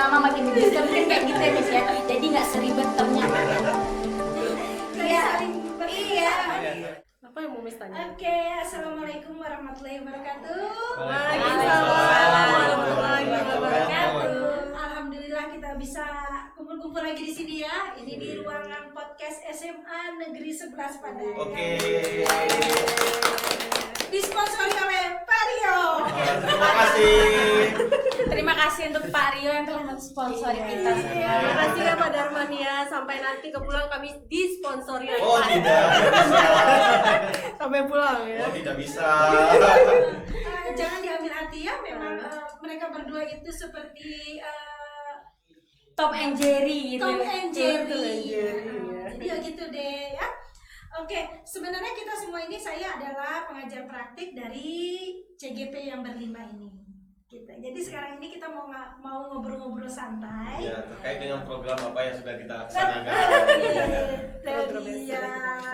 lama makin begitu mungkin kayak gitu ya Miss ya. Jadi nggak seribet ternyata. Iya. Apa yang mau Miss tanya? Oke, assalamualaikum warahmatullahi wabarakatuh. Waalaikumsalam warahmatullahi wabarakatuh. Alhamdulillah kita bisa kumpul-kumpul lagi di sini ya. Ini di ruangan podcast SMA Negeri 11 Padang. Oke. Disponsori oleh Pak Rio. Terima kasih. Terima kasih untuk Pak Rio yang telah mensponsori kita. Terima kasih ya Pak Darman ya. Sampai nanti ke pulang kami disponsori oleh Oh Pak. tidak bisa. Sampai pulang ya. Oh tidak bisa. Jangan diambil hati ya. Memang mereka berdua itu seperti Tom and Jerry gitu. Tom and Jerry. Jerry, Jadi ya gitu deh ya. Oke, sebenarnya kita semua ini saya adalah pengajar praktik dari CGP yang berlima ini. Gitu. Jadi sekarang ini kita mau ngobrol-ngobrol santai. Ya, terkait dengan program apa yang sudah kita laksanakan. Iya.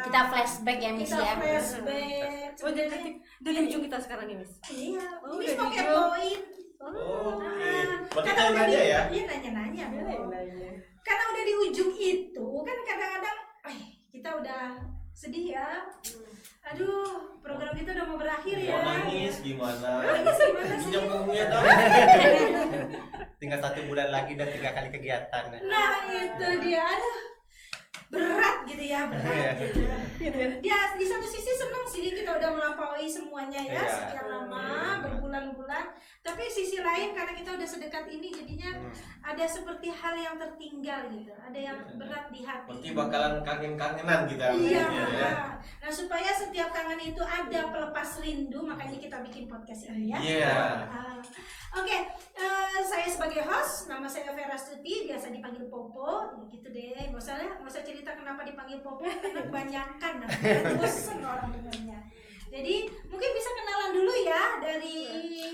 Kita flashback ya Miss Kita ya. flashback. Oh jadi dari ujung kita sekarang ini Miss. Iya. Oh, Ini udah pakai dijawab. poin. Oke. Berarti Karena udah nanya ya? Iya nanya-nanya. Ya, dong. nanya. Karena udah di ujung itu kan kadang-kadang, kita udah sedih ya. Aduh, program kita udah mau berakhir ya. Mau nangis gimana? Nangis gimana sih? Pinjam bukunya dong. Tinggal 1 bulan lagi dan 3 kali kegiatan. Nah itu dia, aduh berat gitu ya, berat gitu. Dia di satu sisi senang sih kita udah melampaui semuanya ya, Iya. sekian lama, berbulan-bulan. Tapi sisi lain karena kita udah sedekat ini jadinya ada seperti hal yang tertinggal gitu, ada yang berat di hati. Pasti bakalan kangen-kangenan kita. Iya. Ya. Nah supaya setiap kangen itu ada pelepas rindu, makanya kita bikin podcast ini ya. Iya. Oke, saya sebagai host, nama saya Vera Stuti, biasa dipanggil Popo, ya gitu deh. Nggak usah cerita kenapa dipanggil Popo, karena kebanyakan, bosan orang dengarnya. Jadi mungkin bisa kenalan dulu ya dari.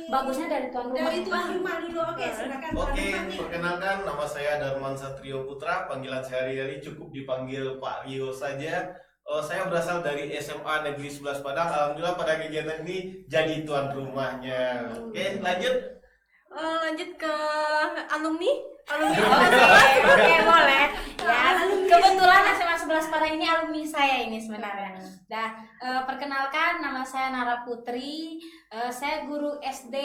Bagusnya dari tuan rumah. Dari tuan rumah dulu, oke silakan tuan Oke, rumah nih. perkenalkan nama saya Darman Satrio Putra, panggilan sehari-hari cukup dipanggil Pak Rio saja. Saya berasal dari SMA Negeri 11 Padang. Alhamdulillah pada kegiatan ini jadi tuan rumahnya. Oke, lanjut. Lanjut ke alumni. Oke, boleh. Ya, kebetulan SMA 11 Padang ini alumni saya ini sebenarnya. Nah, perkenalkan nama saya Nara Putri. Saya guru SD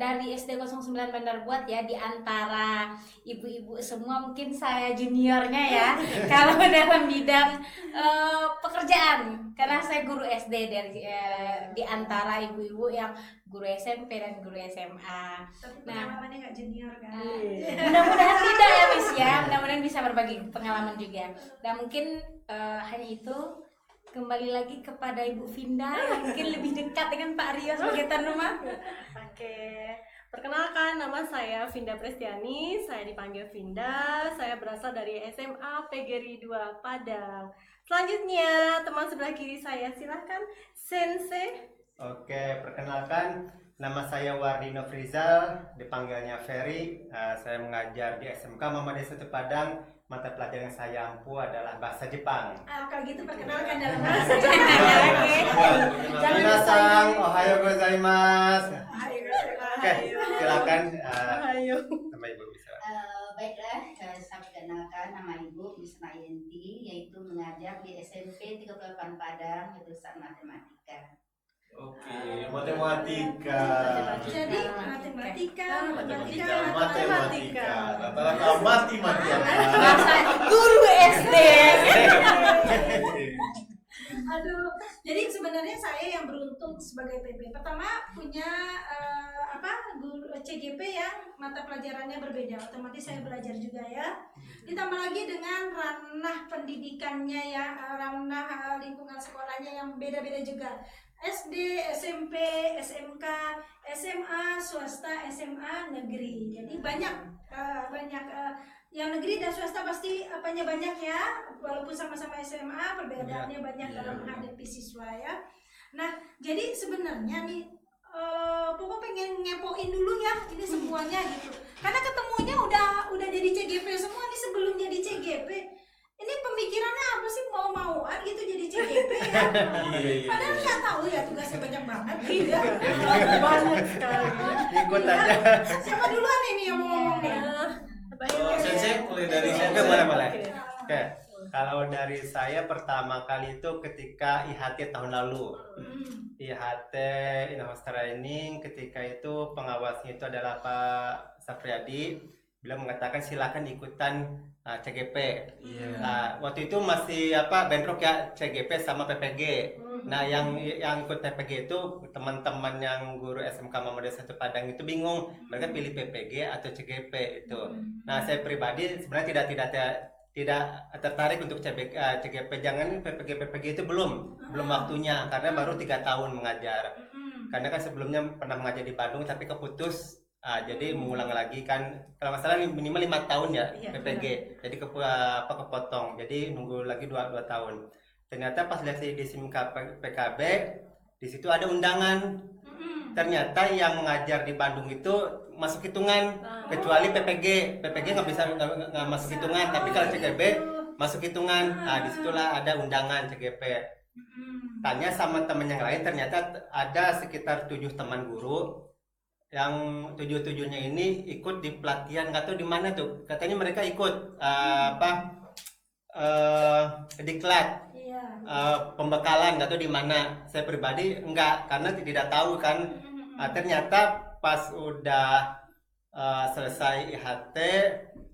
dari SD 09 Bandar Buat ya, di antara ibu-ibu semua mungkin saya juniornya ya. Kalau dalam bidang pekerjaan, karena saya guru SD dari di antara ibu-ibu yang guru SMP dan guru SMA. Tapi Nah, pengalamannya nggak junior kan? mudah-mudahan tidak ya Miss ya, mudah-mudahan bisa berbagi pengalaman juga. Dan mungkin hanya itu, kembali lagi kepada Ibu Vinda yang mungkin lebih dekat dengan Pak Rio sebagai tuan rumah. Oke. Perkenalkan, nama saya Vinda Prestiani, saya dipanggil Vinda, saya berasal dari SMA PGRI 2 Padang. Selanjutnya, teman sebelah kiri saya, silahkan Sensei. Oke, perkenalkan nama saya Wardino Frizal, dipanggilnya Ferry. Saya mengajar di SMK Muhammadiyah 1 Padang. Mata pelajaran yang saya ampu adalah bahasa Jepang. Kalau gitu perkenalkan dalam bahasa Jepang. Jangan Minasan, ohayo gozaimasu. Ayo, Oke, silakan Ayo. sama Ibu bisa. Baiklah, saya perkenalkan nama Ibu Misna Yenti, yaitu mengajar di SMP 38 Padang, jurusan matematika. Oke, matematika. Jadi matematika. Rata-rata mati-matian. Guru SD. Aduh, jadi sebenarnya saya yang beruntung sebagai PP. Pertama punya guru CGP yang mata pelajarannya berbeda. Otomatis saya belajar juga ya. Ditambah lagi dengan ranah pendidikannya ya, ranah lingkungan sekolahnya yang beda-beda juga. SD, SMP, SMK, SMA, swasta, SMA, negeri. Jadi banyak yang negeri dan swasta pasti apanya banyak ya, walaupun sama-sama SMA perbedaannya banyak dalam menghadapi siswa ya. Nah, jadi sebenarnya nih Pokok pengen ngepoin dulu ya ini semuanya gitu. Karena ketemunya udah jadi CGP semua nih sebelum jadi CGP. Ini pemikirannya apa sih, mau-mau gitu jadi CGP ya. Iya. Padahal nggak tahu ya tugasnya banyak banget. Iya, banyak sekali. Ikut aja. Siapa duluan ini yang mau ngomong nih? Sensei, mulai dari Oke, Sensei. boleh. Oke. Oke, kalau dari saya pertama kali itu ketika IHT tahun lalu. IHT In-House Training, ketika itu pengawasnya itu adalah Pak Safriyadi. Beliau mengatakan silakan ikutan CGP. Nah, waktu itu masih bentrok ya CGP sama PPG. Nah, yang ikut PPG itu teman-teman yang guru SMK Muhammadiyah 1 Padang itu bingung mereka pilih PPG atau CGP itu. Nah, saya pribadi sebenarnya tidak tertarik untuk CGP. Jangan PPG itu belum waktunya karena baru 3 tahun mengajar. Karena kan sebelumnya pernah mengajar di Bandung tapi keputus. Jadi mengulang lagi kan kalau nggak salah minimal 5 tahun ya PPG. Jadi kepotong. Jadi nunggu lagi 2 tahun. Ternyata pas lihat di SIM PKB di situ ada undangan. Ternyata yang mengajar di Bandung itu masuk hitungan kecuali PPG nggak bisa nggak masuk hitungan, tapi kalau CGP masuk hitungan. Nah, disitulah ada undangan CGP. Tanya sama teman yang lain, ternyata ada sekitar 7 teman guru yang 7-7-nya ini ikut di pelatihan, nggak tahu di mana tuh, katanya mereka ikut diklat pembekalan, nggak tahu di mana. Saya pribadi enggak, karena tidak tahu kan. Ternyata pas udah selesai IHT,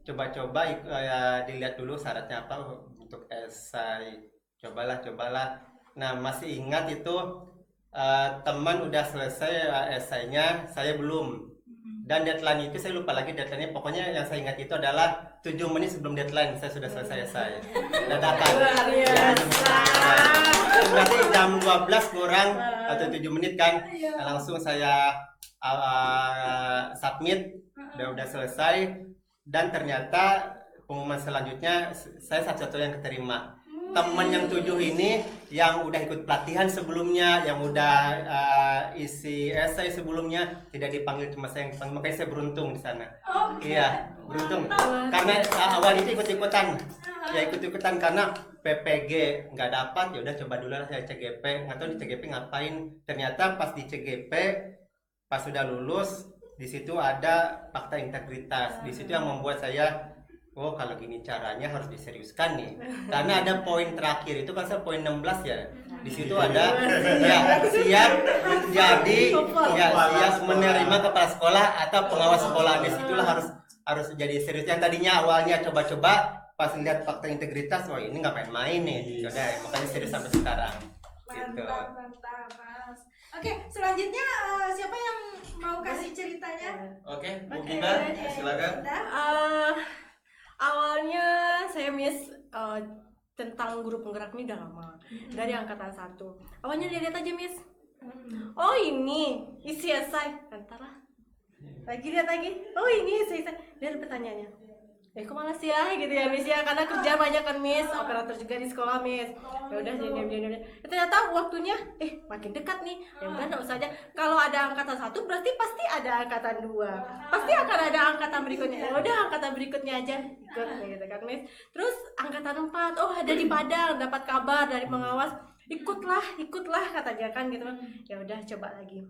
coba-coba dilihat dulu syaratnya apa untuk esai. Cobalah. Nah, masih ingat itu teman udah selesai esainya, saya belum. Dan deadline itu saya lupa lagi deadline-nya. Pokoknya yang saya ingat itu adalah 7 menit sebelum deadline saya sudah selesai esai. Dadakan. Luar biasa. Berarti jam 12 kurang atau 7 menit kan, langsung saya submit. Udah selesai. Dan ternyata pengumuman selanjutnya saya satu-satu yang keterima. Teman yang 7 ini yang udah ikut pelatihan sebelumnya, yang udah isi esai sebelumnya tidak dipanggil, cuma saya yang dipanggil. Makanya saya beruntung di sana. Iya, beruntung. Karena awal itu ikut-ikutan karena PPG nggak dapat, ya udah coba dulu lah saya CGP. Nggak tahu di CGP ngapain. Ternyata pas di CGP pas sudah lulus, di situ ada fakta integritas. Di situ yang membuat saya, oh kalau gini caranya harus diseriuskan nih. Karena ada poin terakhir itu kan saya poin 16 ya. Di situ ada siap menjadi siap menerima kepala sekolah atau pengawas sekolah. Di situlah harus jadi serius. Yang tadinya awalnya coba-coba, pas lihat fakta integritas, wah ini nggak main-main nih. Udah, makanya serius sampai sekarang. Gitu. Mantap, Mas. Oke, selanjutnya siapa yang mau kasih ceritanya? Oke, Bu Gina, silakan. Awalnya saya tentang guru penggerak ini udah lama, dari angkatan 1. Awalnya lihat aja oh ini isi esai, antara lagi lihat lagi, oh ini isi esai, lihat pertanyaannya, kok malas ya gitu ya ya, karena kerja banyak kan operator juga di sekolah ya udah diam. Ternyata waktunya makin dekat nih, ya udah nggak usah aja. Kalau ada angkatan 1 berarti pasti ada angkatan 2, pasti akan ada angkatan berikutnya. Ya udah angkatan berikutnya aja ikut gitu kan Terus angkatan 4, oh ada di Padang, dapat kabar dari pengawas, ikutlah katanya kan gitu. Ya udah coba lagi.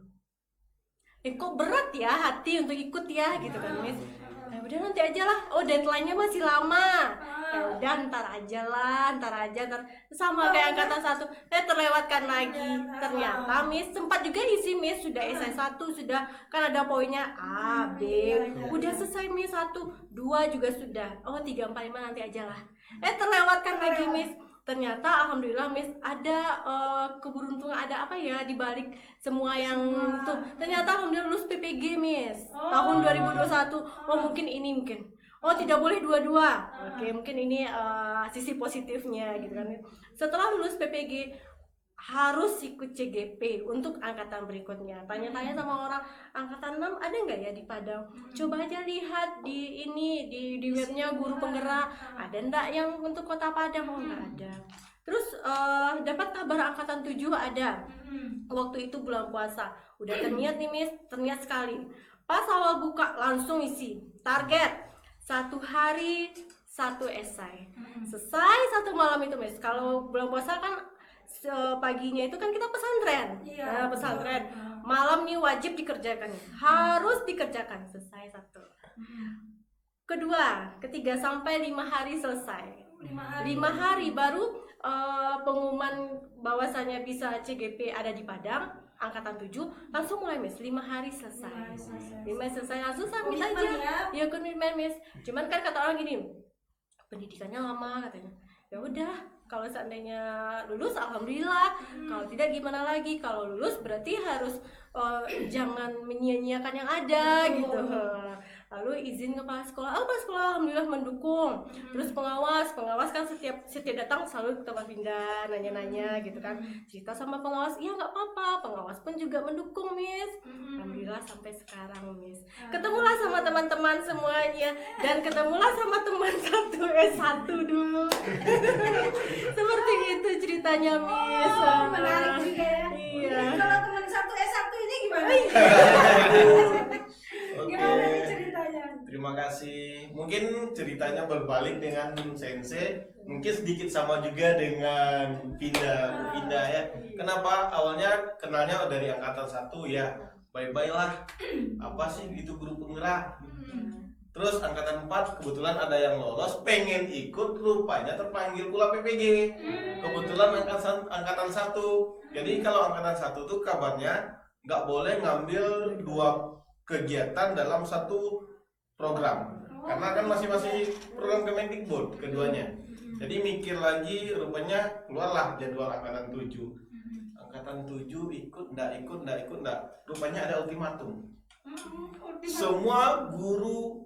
Kok berat ya hati untuk ikut ya gitu kan Ya udah nanti aja lah, oh deadline-nya masih lama. Ya udah ntar aja sama kayak angkatan 1. Terlewatkan lagi. Ternyata sempat juga isi sudah esai 1, sudah kan ada poinnya A, B. Udah selesai 1, 2 juga sudah. Oh 3, 4, 5 nanti aja lah. Terlewatkan lagi Ternyata alhamdulillah ada keberuntungan, ada apa ya di balik semua yang itu. Ternyata alhamdulillah lulus PPG tahun 2021. Oh mungkin oh tidak boleh dua-dua. Oke, mungkin ini sisi positifnya gitu kan. Setelah lulus PPG harus ikut CGP untuk angkatan berikutnya. Tanya-tanya sama orang angkatan 6 ada nggak ya di Padang? Coba aja lihat di webnya guru penggerak, ada nggak yang untuk kota Padang? Oh nggak ada. Terus dapat kabar angkatan 7 ada. Waktu itu bulan puasa, udah terniat nih terniat sekali. Pas awal buka langsung isi target 1 hari satu esai. Selesai satu malam itu, Miss. Kalau bulan puasa kan paginya itu kan kita pesantren. Iya. Nah, pesantren. Malam nih wajib dikerjakan. Harus dikerjakan selesai satu. Kedua, ketiga sampai 5 hari selesai. 5 hari baru pengumuman bahwasanya bisa CGP ada di Padang angkatan 7 langsung mulai, Miss. 5 hari selesai. 5 hari selesai langsung submit Komitmen aja. ya. Ya komitmen, Miss. Cuman kan kata orang gini, pendidikannya lama katanya. Ya udah, kalau seandainya lulus alhamdulillah, kalau tidak gimana lagi? Kalau lulus berarti harus jangan menyia-nyiakan yang ada gitu. Lalu izin kepala sekolah, kepala sekolah alhamdulillah mendukung. Terus pengawas kan setiap datang selalu ke tempat pindah, nanya-nanya gitu kan. Cerita sama pengawas, iya nggak apa-apa. Pengawas pun juga mendukung, Miss. Alhamdulillah sampai sekarang, Miss. Ketemulah sama teman-teman semuanya dan ketemulah sama teman satu S1 dulu. Seperti itu ceritanya, Miss. Menarik juga ya. Iya. Kalau teman satu S1 ini gimana? Oke. Gimana nih ceritanya? Terima kasih. Mungkin ceritanya berbalik dengan Sensei, mungkin sedikit sama juga dengan Pinda ya. Kenapa awalnya kenalnya dari angkatan 1 ya? Bye-bye lah. Apa sih itu guru penggerak? Terus angkatan 4 kebetulan ada yang lolos, pengen ikut, rupanya terpanggil pula PPG. Kebetulan angkatan 1. Jadi kalau angkatan 1 tuh kabarnya nggak boleh ngambil 2 kegiatan dalam satu program, karena kan masih program Kemendikbud keduanya. Jadi mikir lagi, rupanya keluarlah jadwal angkatan 7. Angkatan 7 ikut nggak, rupanya ada ultimatum. Semua guru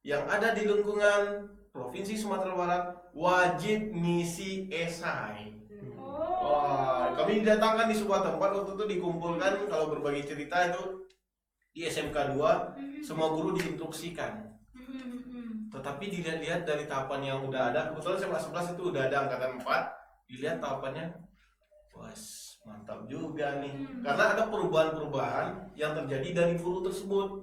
yang ada di lingkungan Provinsi Sumatera Barat wajib ngisi esai. Wah, kami didatangkan di sebuah tempat, waktu itu dikumpulkan, kalau berbagi cerita itu di SMK 2, semua guru diinstruksikan. Tetapi dilihat dari tahapan yang udah ada, kebetulan SMA 11 itu udah ada angkatan 4, dilihat tahapannya, was, mantap juga nih. Karena ada perubahan-perubahan yang terjadi dari guru tersebut.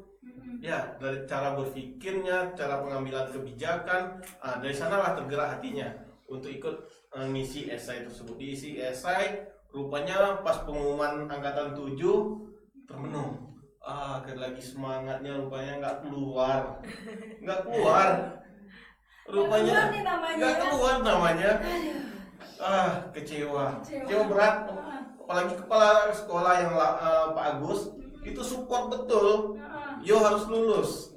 Ya, dari cara berpikirnya, cara pengambilan kebijakan, dari sanalah tergerak hatinya untuk ikut ngisi esai tersebut. Diisi esai, rupanya pas pengumuman angkatan 7 termenung. Lagi semangatnya rupanya nggak keluar, rupanya nggak keluar namanya. Kecewa berat. Apalagi kepala sekolah yang Pak Agus itu support betul, yo harus lulus.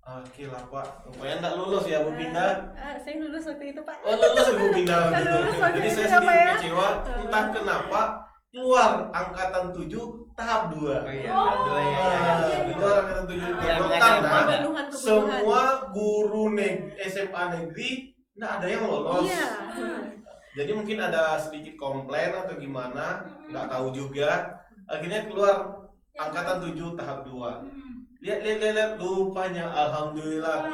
Oke lah Pak, rupanya nggak lulus ya Bu Pinda. Saya lulus waktu itu, Pak. Oh lulus Bu Pinda waktu itu. Lulus waktu Jadi itu saya ya, sedikit Pak, ya? kecewa, entah kenapa keluar angkatan 7 tahap 2. Oh iya, alhamdulillah ya. Keluar angkatan 7 Iya, karena kebutuhan. semua guru SMA negeri nggak ada yang lolos. Iya. Jadi mungkin ada sedikit komplain atau gimana, nggak tahu juga. Akhirnya keluar angkatan 7 tahap 2. Lihat, rupanya alhamdulillah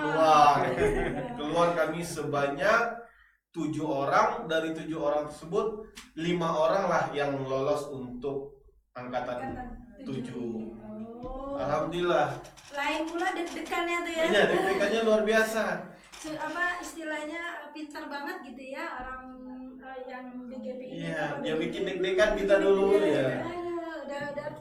keluar kami sebanyak 7 orang. Dari 7 orang tersebut 5 orang lah yang lolos untuk angkatan 7. Alhamdulillah. Lain pula deg-degannya tuh ya. Iya, deg-degannya luar biasa. Apa istilahnya, pintar banget gitu ya orang yang BGP ini. Iya, dia bikin deg-degan kita dulu ya. Udah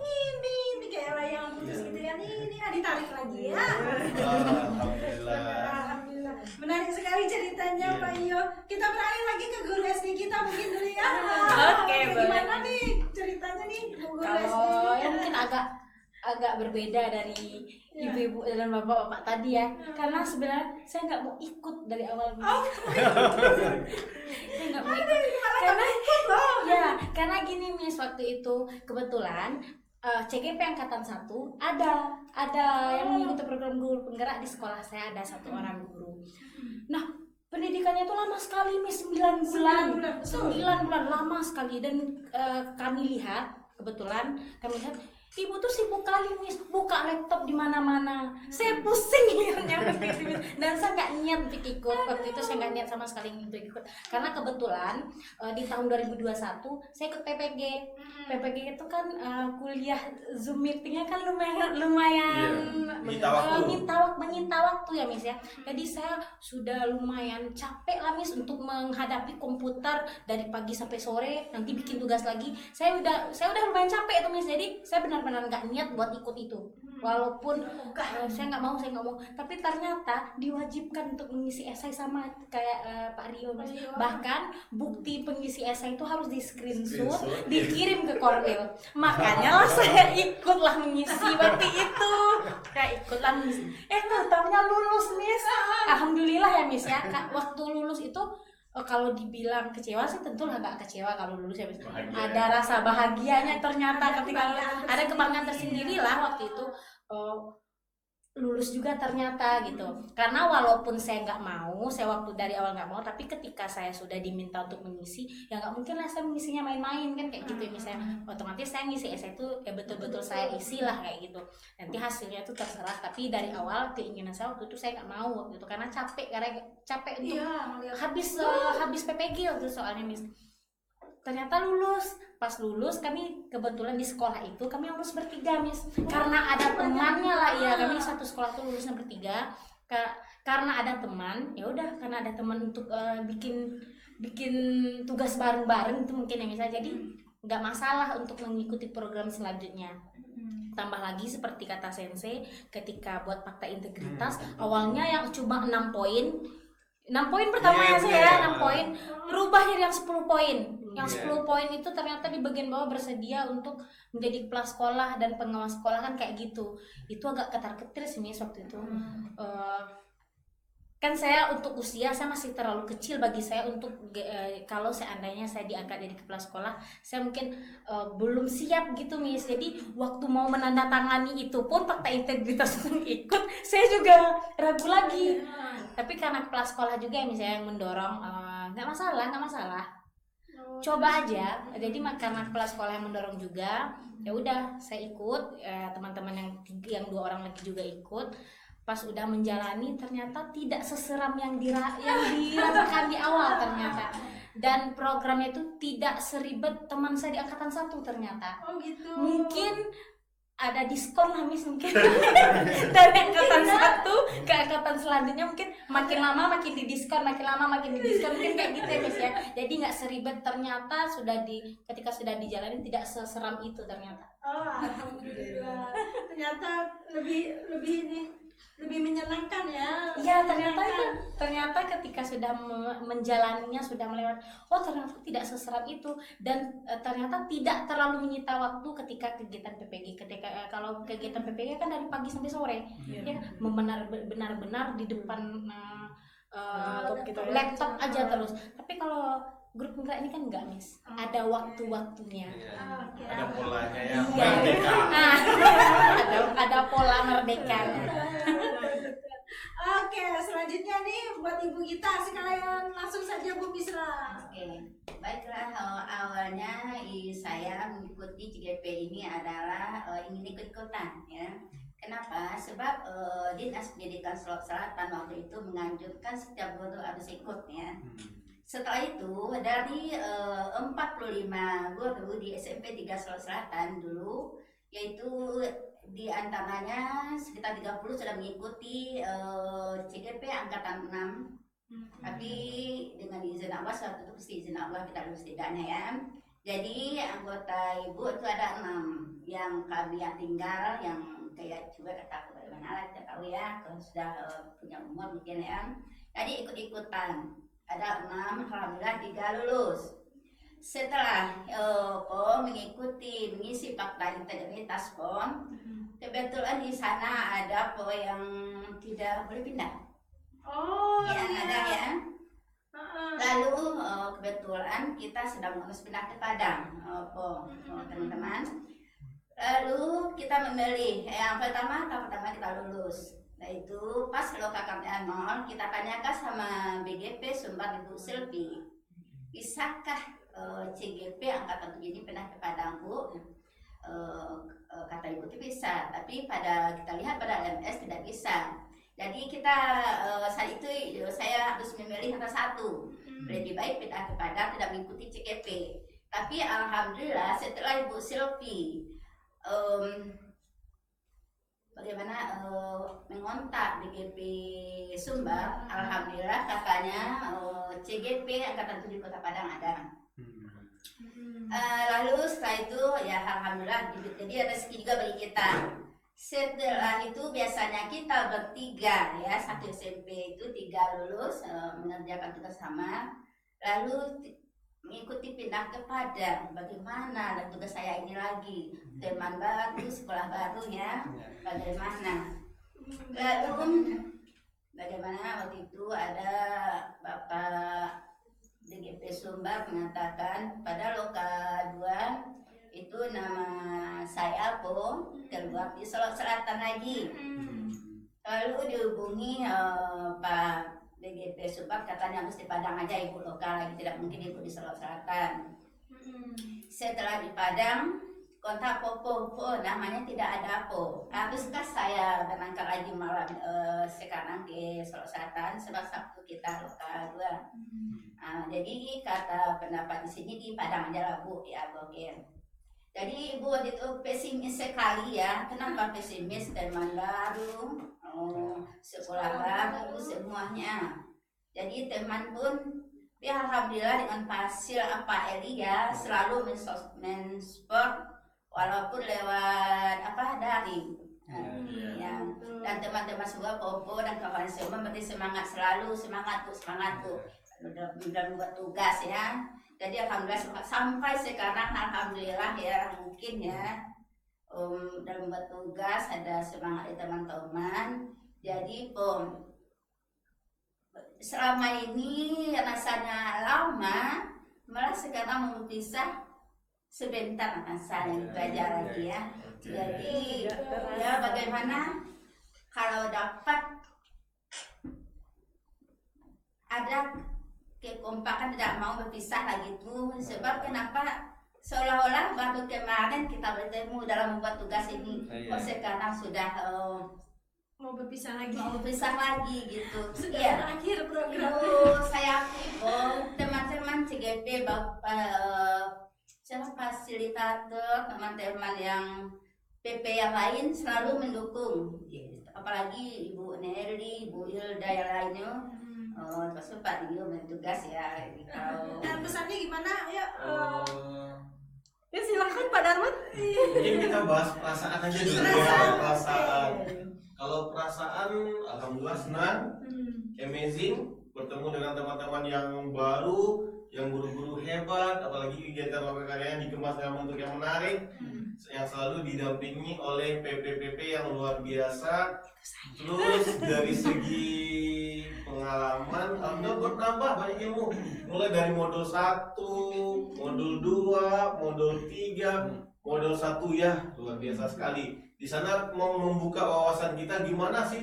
ini kayak layang putus gitu ya. Ini ditarik lagi ya. Alhamdulillah. Alhamdulillah. Menarik sekali ceritanya Iya. Pak Iyo. Kita beralih lagi ke guru SD kita mungkin dulu ya. Oke, Gimana boleh. nih ceritanya nih guru SD Kalau kita? yang mungkin agak berbeda dari ibu-ibu dan bapak-bapak tadi ya, karena sebenarnya saya nggak mau ikut dari awal. Saya nggak mau ikut karena gini Miss, waktu itu kebetulan CGP angkatan 1 ada yang mengikuti program guru penggerak di sekolah saya, ada 1 orang guru. Nah, pendidikannya itu lama sekali Miss, 9 bulan lama sekali. Dan kami lihat Ibu tuh sibuk kali Miss, buka laptop di mana-mana. Saya pusing lihatnya begitu Miss. Dan saya nggak niat untuk ikut. Waktu itu saya nggak niat sama sekali untuk ikut. Karena kebetulan di tahun 2021 saya ikut PPG. PPG itu kan kuliah Zoom meetingnya kan lumayan Iya, menyita waktu. menyita waktu ya Miss ya. Jadi saya sudah lumayan capek lah Miss untuk menghadapi komputer dari pagi sampai sore, nanti bikin tugas lagi. Saya udah lumayan capek tuh Miss. Jadi saya benar-benar nggak niat buat ikut itu. Walaupun saya nggak mau, tapi ternyata diwajibkan untuk mengisi esai sama kayak Pak Rio Miss. Bahkan bukti pengisi esai itu harus di screenshot, dikirim ke Korwil. Makanya lah saya ikutlah mengisi waktu itu. Saya ikutlah mengisi. Ternyata lulus Miss. Alhamdulillah ya Miss ya. Waktu lulus itu kalau dibilang kecewa sih tentulah nggak kecewa kalau lulus ya Miss. Ada rasa bahagianya ternyata ketika ada kebanggaan tersendiri lah waktu itu. Lulus juga ternyata gitu. Karena walaupun saya nggak mau, saya waktu dari awal nggak mau, tapi ketika saya sudah diminta untuk mengisi, ya nggak mungkin lah saya mengisinya main-main kan kayak gitu ya misalnya. Otomatis saya ngisi esai itu ya betul-betul saya isi lah kayak gitu. Nanti hasilnya itu terserah. Tapi dari awal keinginan saya waktu itu saya nggak mau waktu itu karena capek untuk habis PPG waktu soalnya Miss. Ternyata lulus. Pas lulus kami kebetulan di sekolah itu kami lulus bertiga Miss. Karena ada temannya lah ya, kami satu sekolah tuh lulusnya bertiga. Karena ada teman, ya udah karena ada teman untuk bikin tugas bareng-bareng itu mungkin ya misalnya. Jadi nggak masalah untuk mengikuti program selanjutnya. Tambah lagi seperti kata Sensei, ketika buat fakta integritas awalnya yang cuma 6 poin. 6 poin pertamanya saya 6 poin rubah jadi yang 10 poin. Yang 10 poin itu ternyata di bagian bawah bersedia untuk menjadi kepala sekolah dan pengawas sekolah kan kayak gitu. Itu agak ketar-ketir sih Miss waktu itu. Kan saya untuk usia saya masih terlalu kecil bagi saya untuk kalau seandainya saya diangkat jadi kepala sekolah, saya mungkin belum siap gitu Miss. Jadi waktu mau menandatangani itu pun fakta integritas untuk ikut, saya juga ragu lagi. Tapi karena kepala sekolah juga ya misalnya yang mendorong, nggak masalah. Coba aja. Jadi karena kepala sekolah yang mendorong juga, ya udah saya ikut. Teman-teman yang 2 orang lagi juga ikut. Pas udah menjalani ternyata tidak seseram yang dirasakan di awal ternyata. Dan programnya itu tidak seribet teman saya di angkatan 1 ternyata. Oh gitu. Mungkin ada diskon lah Miss mungkin dari angkatan 1 ke angkatan selanjutnya mungkin makin lama makin didiskon mungkin kayak gitu ya Miss ya. Jadi nggak seribet ternyata ketika sudah dijalani tidak seseram itu ternyata. Oh alhamdulillah. Ternyata lebih menyenangkan ya. Iya ternyata ketika sudah menjalaninya sudah melewati, ternyata tidak seseram itu dan ternyata tidak terlalu menyita waktu ketika kegiatan PPG. Kalau kegiatan PPG kan dari pagi sampai sore, ya benar-benar di depan laptop aja terus. Tapi kalau grup penggerak ini kan enggak Miss, ada waktu-waktunya. Ada polanya ya, Iya. merdeka. Ada pola merdeka. Oke, selanjutnya nih buat Ibu Gita sekalian langsung saja Bu Misra. Oke, baiklah awalnya saya mengikuti CGP ini adalah ingin ikut-ikutan ya. Kenapa? Sebab Dinas Pendidikan Sulawesi Selatan waktu itu menganjurkan setiap guru harus ikut ya. Setelah itu dari 45 guru di SMP 3 Sulawesi Selatan dulu, yaitu di antaranya sekitar 30 sudah mengikuti CGP angkatan 6. Tapi dengan izin Allah, suatu itu pasti izin Allah kita lulus tidaknya ya. Jadi anggota ibu itu ada 6 yang kami yang tinggal, yang kayak juga kata bagaimana lah kita tahu ya, kalau sudah punya umur mungkin ya. Jadi ikut-ikutan ada 6, alhamdulillah 3 lulus. Setelah mengisi fakta integritas kebetulan di sana ada yang tidak boleh pindah. Oh Ya, iya. ada ya. Lalu kebetulan kita sedang harus pindah ke Padang, teman-teman. Lalu kita memilih yang pertama kita lulus. Nah itu pas kalau KKM 0 kita tanyakan sama BGP Sumbar Ibu Silvi, bisakah CGP angkatan 7 ini pindah ke Padang Bu? Kata Ibu itu bisa, tapi kita lihat pada LMS tidak bisa. Jadi kita saat itu saya harus memilih antara 1, lebih baik pindah ke Padang tidak mengikuti CGP. Tapi alhamdulillah setelah Ibu Silvi bagaimana mengontak DGP Sumbar. Alhamdulillah katanya CGP Angkatan 7 Kota Padang ada. Lalu setelah itu ya alhamdulillah jadi rezeki juga bagi kita. Setelah itu biasanya kita bertiga ya, satu SMP itu 3 lulus mengerjakan tugas sama, lalu mengikuti pindah ke Padang. Bagaimana dan tugas saya ini lagi teman baru, sekolah baru ya, bagaimana. Lalu bagaimana waktu itu ada Bapak DGP Sumbar mengatakan pada Loka 2 itu nama saya Po keluar di Solok Selatan lagi. Lalu dihubungi Pak DGP Sumbar, katanya harus di Padang aja ibu lokal lagi, tidak mungkin ibu di Solok Selatan. Setelah di Padang kontak Po, namanya tidak ada Po. Haruskah saya berangkat lagi malam sekarang ke Solok Selatan sebab Sabtu kita lokal 2. Jadi kata pendapat di sini di Padang aja lah Bu ya Bogen. Jadi Ibu waktu itu pesimis sekali ya. Kenapa pesimis? Teman baru, sekolah baru, semuanya. Jadi teman pun ya alhamdulillah dengan hasil apa Elia selalu mensupport walaupun lewat daring. Ya. Dan teman-teman semua Popo dan kawan semua memberi semangat selalu, semangat tuh. Udah buat tugas ya. Jadi alhamdulillah sampai sekarang alhamdulillah ya mungkin ya dalam buat tugas ada semangat dari teman-teman. Jadi selama ini rasanya lama, malah sekarang mau pisah sebentar saya belajar lagi ya. Jadi ya bagaimana kalau dapat ada kekompakan tidak mau berpisah lagi tuh, sebab kenapa seolah-olah baru kemarin kita bertemu dalam membuat tugas ini, kok sekarang sudah mau berpisah lagi gitu. Sudah Iya. berakhir program. Saya akui teman-teman CGP fasilitator, teman-teman yang PP yang lain selalu mendukung, apalagi Ibu Nelly, Ibu Hilda yang lainnya. Terus Pak Dio bertugas ya. Dan pesannya gimana? Ya, Ya silakan Pak Darman. Mungkin kita bahas perasaan aja dulu ya. Perasaan. Kalau perasaan, alhamdulillah senang, amazing, bertemu dengan teman-teman yang baru, yang guru-guru hebat, apalagi kegiatan loka karya dikemas dalam bentuk yang menarik, yang selalu didampingi oleh PP yang luar biasa. Terus dari segi pengalaman, alhamdulillah bertambah banyak ilmu, mulai dari modul 1, modul 2, modul 3, modul 1 ya, luar biasa sekali. Di sana mau membuka wawasan kita gimana sih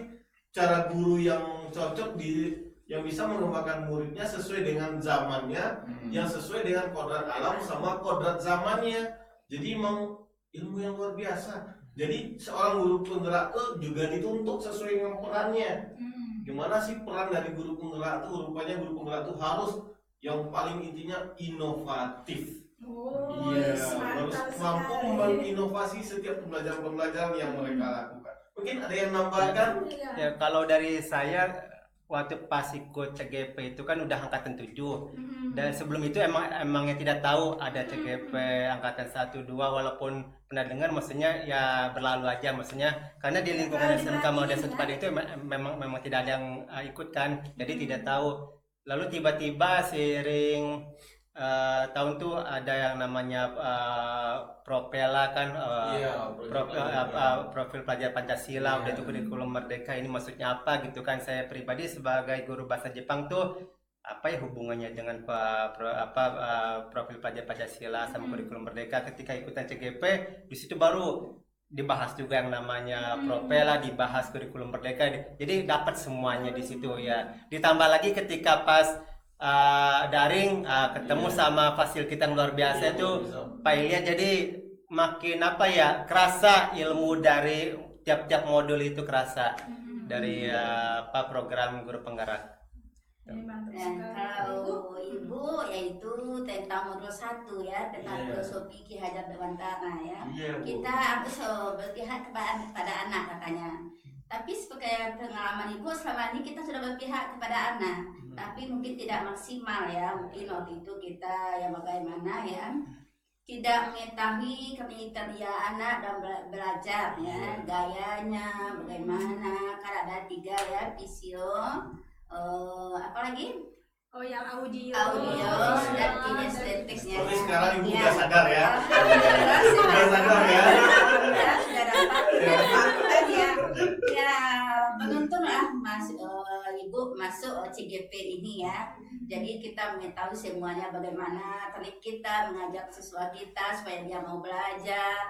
cara guru yang cocok yang bisa mengembangkan muridnya sesuai dengan zamannya, yang sesuai dengan kodrat alam sama kodrat zamannya. Jadi memang ilmu yang luar biasa. Jadi seorang guru penggerak itu juga dituntut sesuai dengan perannya. Gimana sih peran dari guru penggerak itu? Rupanya guru penggerak itu harus yang paling intinya inovatif. Iya, harus mampu menginovasi setiap pembelajaran yang mereka lakukan. Mungkin ada yang nambahkan? Ya, kalau dari saya waktu pas ikut CGP itu kan udah angkatan 7 dan sebelum itu emangnya tidak tahu ada CGP angkatan 1 2 walaupun pernah dengar, maksudnya ya berlalu aja, maksudnya karena di lingkungan SMK Muhammadiyah Setempat itu memang tidak ada yang ikut kan, jadi tidak tahu. Lalu tiba-tiba seiring tahun tuh ada yang namanya Propela kan, profil pelajar Pancasila, udah itu kurikulum merdeka, ini maksudnya apa gitu kan. Saya pribadi sebagai guru bahasa Jepang tuh apa ya hubungannya dengan profil pelajar Pancasila sama kurikulum merdeka. Ketika ikutan CGP di situ baru dibahas juga yang namanya Propela, dibahas kurikulum merdeka, jadi dapat semuanya di situ ya. Ditambah lagi ketika pas daring ketemu sama fasilitator yang luar biasa itu Pak Ilya, jadi makin apa ya, kerasa ilmu dari tiap-tiap modul itu kerasa dari program guru penggerak. Kalau Ibu yaitu tentang modul 1 ya, tentang filosofi Ki Hajar Dewantara ya. Kita harus berpihak kepada anak katanya. Tapi kayak pengalaman ibu selama ini kita sudah berpihak kepada anak, tapi mungkin tidak maksimal ya. Mungkin waktu itu kita ya bagaimana ya, tidak mengetahui kriteria anak dan belajar ya, gayanya bagaimana. Kan ada 3 ya, visio, apalagi Oh, yang audio dan kinestetiknya. Tapi sekarang ibu Ya. udah sadar ya. Alhamdulillah Udah sadar ya. sudah dapat dan ya beruntunglah ibu masuk CGP ini ya. Jadi kita mengetahui semuanya bagaimana kita mengajak siswa kita supaya dia mau belajar.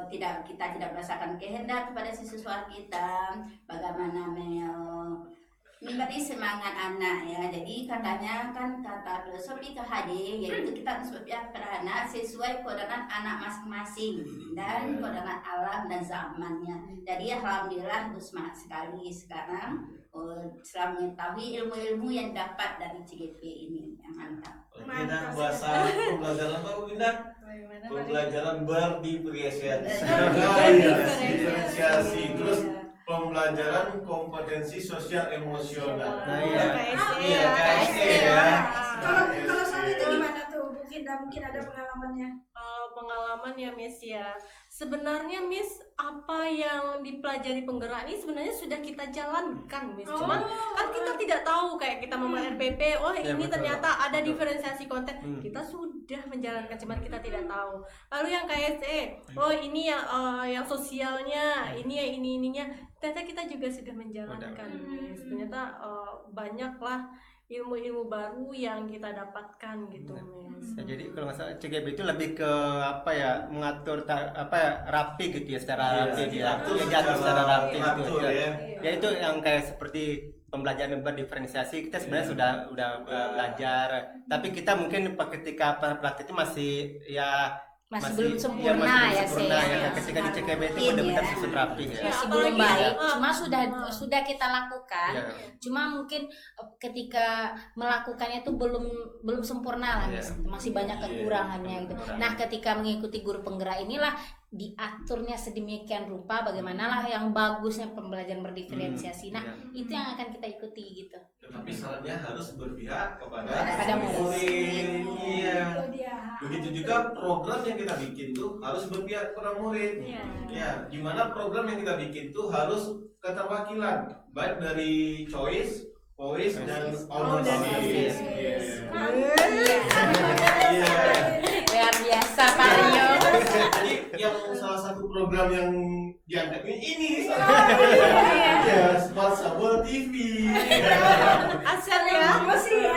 Kita tidak merasakan kehendak kepada siswa kita, bagaimana memberi semangat anak ya. Jadi katanya kan kata filosofi KHD yaitu kita harus berpihak kepada anak sesuai koordinat anak masing-masing dan koordinat alam dan zamannya. Jadi alhamdulillah semangat sekali sekarang setelah mengetahui ilmu-ilmu yang dapat dari CGP ini yang mantap. Kita bahasa pembelajaran apa Bu Indah? Pembelajaran berdiferensiasi. Diferensiasi. Terus pembelajaran kompetensi sosial emosional. Nah, iya. Iya, KSE ya. Kalau soal itu gimana tuh Bu Finda, mungkin ada pengalamannya? Pengalaman ya Miss ya. Sebenarnya Miss, apa yang dipelajari penggerak ini sebenarnya sudah kita jalankan Miss. Cuman kan kita tidak tahu kayak kita membuat RPP, oh Ya, ini betul. ternyata ada Betul. diferensiasi konten. Kita sudah menjalankan, cuman kita tidak tahu. Lalu yang KSE, oh ini yang sosialnya, ini ya ininya. Ternyata kita juga sudah menjalankan Miss. Ternyata banyaklah ilmu-ilmu baru yang kita dapatkan gitu Miss. Ya, jadi kalau nggak salah CGP itu lebih ke apa ya, mengatur rapi gitu ya, secara rapi dia, diatur diatur secara rapi gitu teratur ya. ya. Ya itu yang kayak seperti pembelajaran berdiferensiasi kita sebenarnya udah belajar, tapi kita mungkin ketika praktik itu masih belum sempurna ya, sempurna sih. ya. Ketika di CGP itu Iya. benar-benar susun rapi ya. Masih Apalagi belum baik, ya, cuma sudah kita lakukan. Iya. Cuma mungkin ketika melakukannya itu belum sempurna lah, Iya. masih banyak kekurangannya gitu. Kekurangan. Nah, ketika mengikuti guru penggerak inilah diaturnya sedemikian rupa bagaimana lah yang bagusnya pembelajaran berdiferensiasi. Nah, Iya. itu yang akan kita ikuti gitu. Tapi syaratnya harus berpihak kepada Pada murid. Iya. Itu dia. Begitu juga program yang kita bikin tuh harus berpihak kepada murid. Iya. Ya, gimana program yang kita bikin tuh harus keterwakilan baik dari choice, voice dan ownership. Iya. Luar biasa Pak Rio. Jadi yang salah satu program yang diangkat ini salah ya Smart Saber TV. Aset ya. Promosi ya.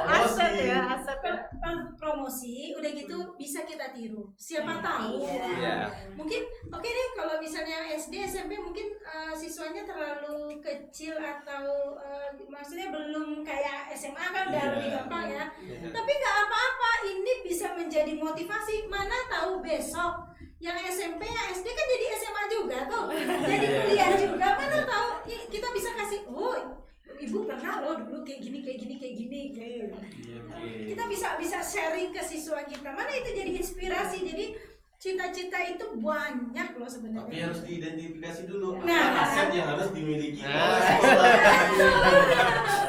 Aset ya, aset ya. Promosi udah gitu bisa kita tiru. Siapa tahu. Iya. Mungkin oke deh kalau misalnya SD SMP mungkin siswanya terlalu kecil atau maksudnya belum kayak SMA kan udah Iya. lebih gampang ya. Iya. Tapi nggak apa-apa, ini bisa menjadi motivasi. Mana tahu besok yang SMP yang SD kan jadi SMA juga tuh, jadi kuliah juga. Mana tahu kita bisa kasih, oh ibu pernah loh dulu kayak gini gitu. Kita bisa sharing ke siswa kita. Mana itu jadi inspirasi. Jadi cita-cita itu banyak loh Tapi sebenarnya. harus diidentifikasi dulu Nah. apa aset yang harus dimiliki Nah. oleh sekolah.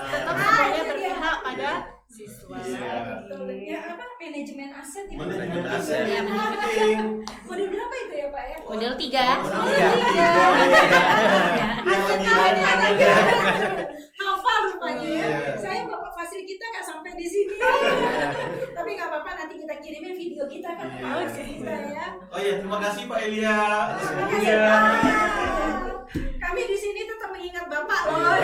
Tetap semuanya itu dia. berpihak pada siswa. Iya. Betul. Ya apa manajemen aset itu. Manajemen aset yang penting. Model berapa itu ya Pak ya? Model 3. Hafal rupanya ya. Iya. Saya Bapak Fasri kita nggak sampai di sini. Tapi nggak apa-apa, nanti kita kirimin video kita kan. Iya. Oke, kita ya. Oh ya, terima kasih Pak Elia atas Terima kasih, waktunya. Pak. Kami di sini tetap mengingat Bapak loh.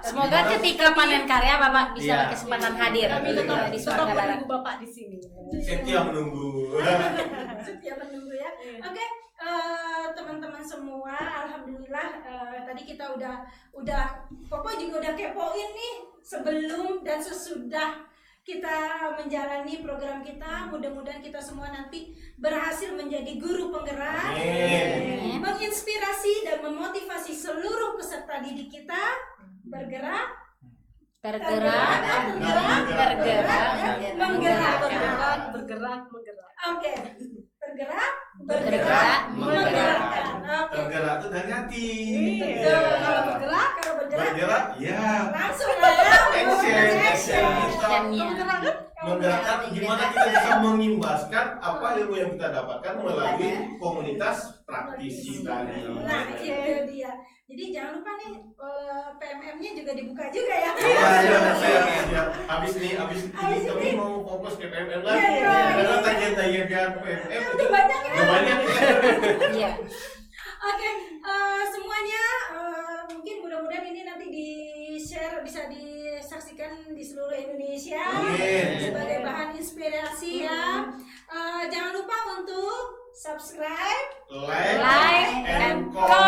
Semoga ketika panen karya Bapak bisa Iya. berkesempatan hadir Kami tetap di tetap Sumatera Barat. menunggu Bapak di sini. Setia menunggu. Setia menunggu ya. Oke, teman-teman semua, alhamdulillah tadi kita udah Papa juga udah kepoin nih sebelum dan sesudah kita menjalani program kita. Mudah-mudahan kita semua nanti berhasil menjadi guru penggerak, Amin. menginspirasi dan memotivasi seluruh peserta didik kita bergerak, Bergerak. menggerakkan. Bergerak. Oke, bergerak, Bergerak, menggerakkan. Oke. Tergerak tuh dari hati. Betul. Iya. Kalau bergerak, Bergerak, ya. langsung lah ya. Action. Actionnya. Menggerakkan gimana kita bisa mengimbaskan apa ilmu yang kita dapatkan melalui komunitas praktisi tadi. Nah, itu dia. Jadi jangan lupa nih PMM-nya juga dibuka juga ya. Iya, siap. Habis ini Habis kami ini. mau fokus ke PMM lagi. Iya. Karena tagihan-tagihan PMM Udah banyak ya. udah banyak. Iya. Oke, semuanya mungkin mudah-mudahan ini nanti di-share bisa disaksikan di seluruh Indonesia Amin. sebagai bahan inspirasi ya. Jangan lupa untuk subscribe, Like Like and and comment.